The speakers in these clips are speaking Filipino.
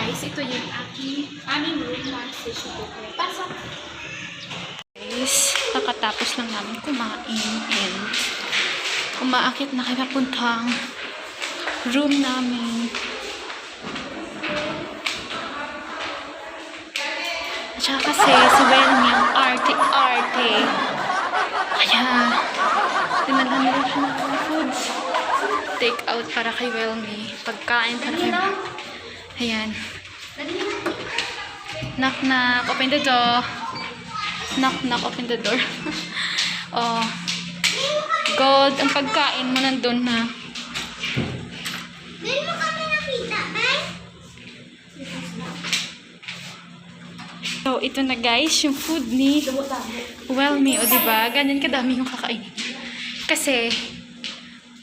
guys, ito yung aming room na station ko. Pasok! Guys, kakatapos lang namin kumain and umaakit na kayo papuntang room namin. At saka kasi si Welmy ang arte-arte. Kaya, dinalhan nila siya ng foods. Take out para kay Welmy. Pagkain para kay Welmy. Ayan. Knock, knock. Open the door. Knock, knock. Open the door. Oh. Gold. Ang pagkain mo nandun na. Dito mo kami nakita, man? So, ito na guys, yung food ni Welmy. O, diba? Ganyan kadami yung kakainin. Kasi,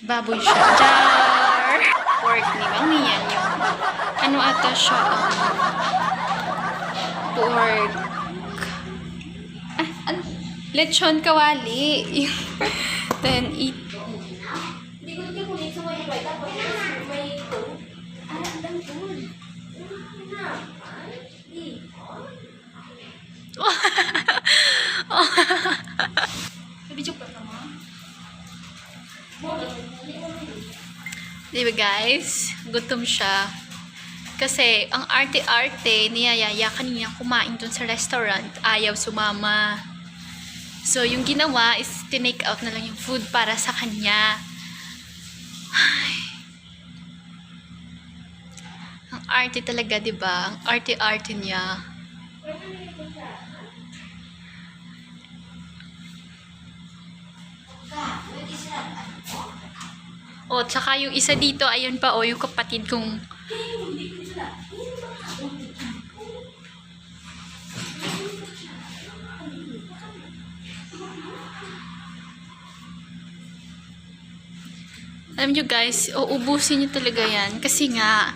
baboy siya. Jar! Pork ni Welmy. Yan yung, ano ata siya, pork. Lechon kawali. Then, eat. Hindi ko rin kulit sa may iba. Tapos may ito. Ang dami food. Nabidyo pa ka mo? Diba guys? Gutom siya. Kasi, ang arte-arte niyayaya kanina kumain dun sa restaurant. Ayaw sumama. So, yung ginawa is tinake out na lang yung food para sa kanya. Ay. Ang arte talaga, diba? Ang arte-arte niya. O, tsaka yung isa dito, ayun pa, o, yung kapatid kong alam nyo guys, uubusin nyo talaga yan. Kasi nga,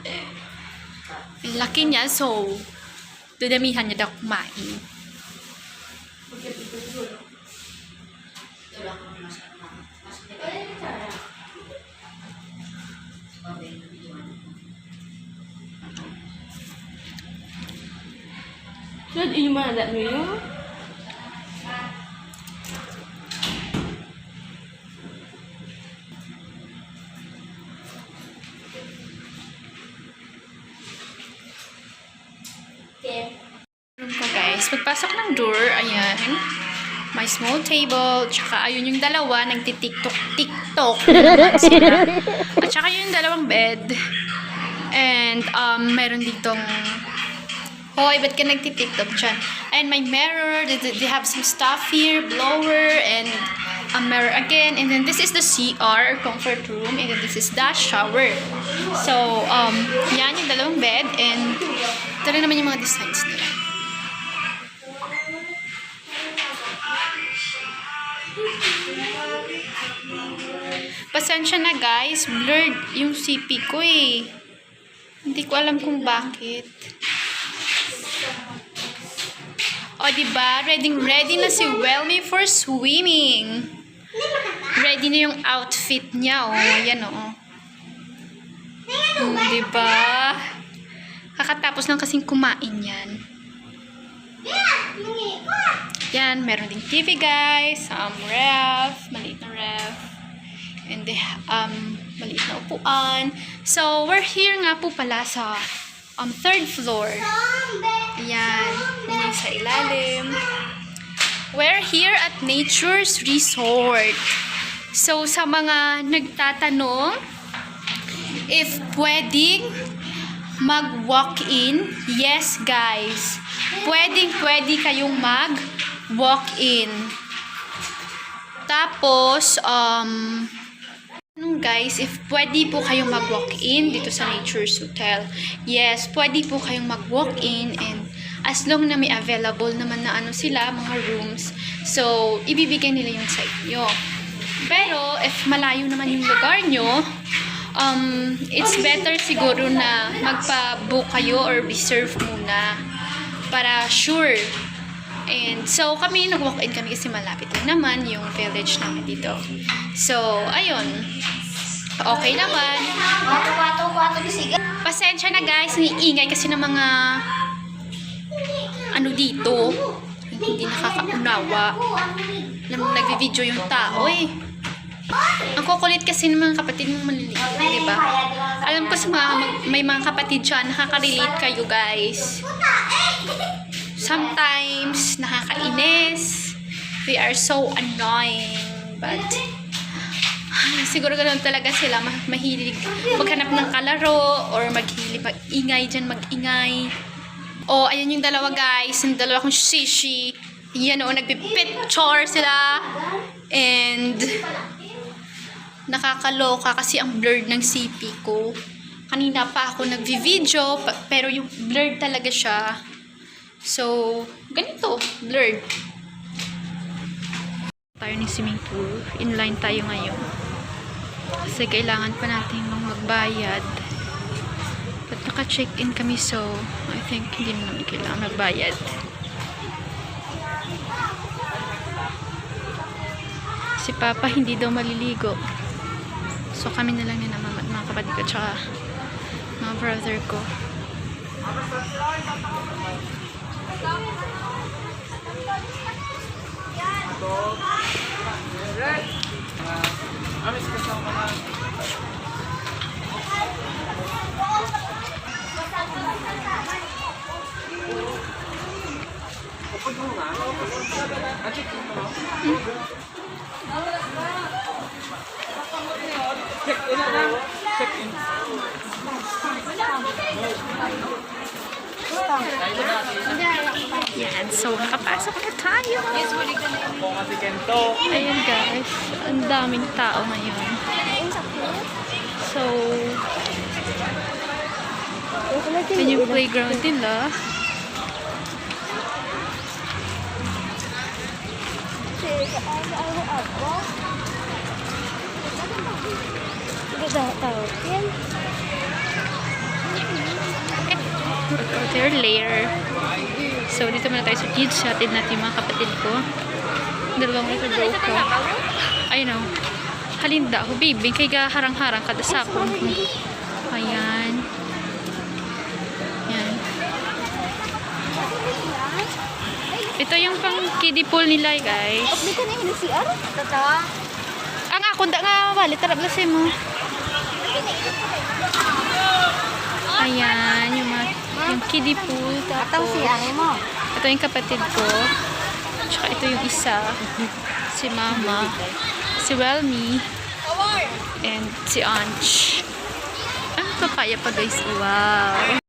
laki niya, so, dudamihan niya daw kumain. Saan yung mga mo yun? Room ko guys, pagpasok ng door, ayan, may small table, tsaka ayun yung dalawa, nagtitiktok na naman sila. At tsaka yung dalawang bed. And, meron ditong, hoy, ba't ka nagtitiktok dyan? And my mirror, they have some stuff here, blower, and a mirror again. And then this is the CR, comfort room, and then this is the shower. So, yan yung dalawang bed, and ito rin naman yung mga designs nila. Pasensya na guys, blurred yung CP ko eh. Hindi ko alam kung bakit. O diba, ready na si Welmy for swimming. Ready na yung outfit niya, oh. Ayan, oh. Diba? Kakatapos lang kasing kumain yan. Yan, meron ding TV guys, ref, maliit na ref, and maliit na upuan. So, we're here nga po pala sa third floor. Ayan, yun yung sa ilalim. We're here at Nature's Resort. So, sa mga nagtatanong, if pwedeng mag-walk-in, yes guys. Pwede kayong mag-walk-in. Tapos, guys, if pwede po kayong mag-walk-in dito sa Nature's Hotel, yes, pwede po kayong mag-walk-in, and as long na may available naman na ano sila, mga rooms, so, ibibigay nila yung sa inyo. Pero, if malayo naman yung lugar nyo, it's better siguro na magpa-book kayo or reserve muna para sure. And so, kami, nag-walk-in kami kasi malapit lang naman yung village namin dito. So, ayun. Okay naman. Pasensya na guys, niingay kasi ng mga ano dito. Hindi nakakaunawa. Nagvi-video yung tao eh. Ang kukulit kasi ng mga kapatid mong maliliit, di ba? Alam ko sa may mga kapatid dyan, nakaka-relate kayo guys. Sometimes, nakakainis. They are so annoying. But, siguro ganoon talaga sila. Mahilig maghanap ng kalaro or maghili, mag-ingay dyan, mag-ingay. Oh, ayan yung dalawa guys. Yung dalawa kong shishi. Yan o, nagpipicture sila. And, nakakaloka kasi ang blurred ng CP ko. Kanina pa ako nagvi-video, pero yung blurred talaga siya. So, ganito, blurred. Tayo ni swimming pool. Inline tayo ngayon. Kasi kailangan pa natin magbayad. But naka-check-in kami, so I think hindi naman kailangan magbayad. Si Papa hindi daw maliligo. So kami na lang ni mga kapatid ko tsaka mga brother ko. Yan, so nakapasok na tayo. Ayan guys, ang daming tao ngayon. So, yun yung playground nila. Their lair. So, dito muna tayo sa kids. Hatid natin yung mga kapatid ko. Dalawang ito daw ko. I know. Halinda ako, baby. Kaya harang-harang kada sa ako. Ayan. Ayan. Ito yung pang kiddie pool nila, guys. Hindi ka na yung CR? Totoo? Ang ako, nga wali. Tara, blasin mo. Ayan, yung kiddie pool. Tapos, ito yung kapatid ko. Tsaka ito yung isa. Si Mama. Si Welmy. And si Anch. Ang papaya pa guys. Wow.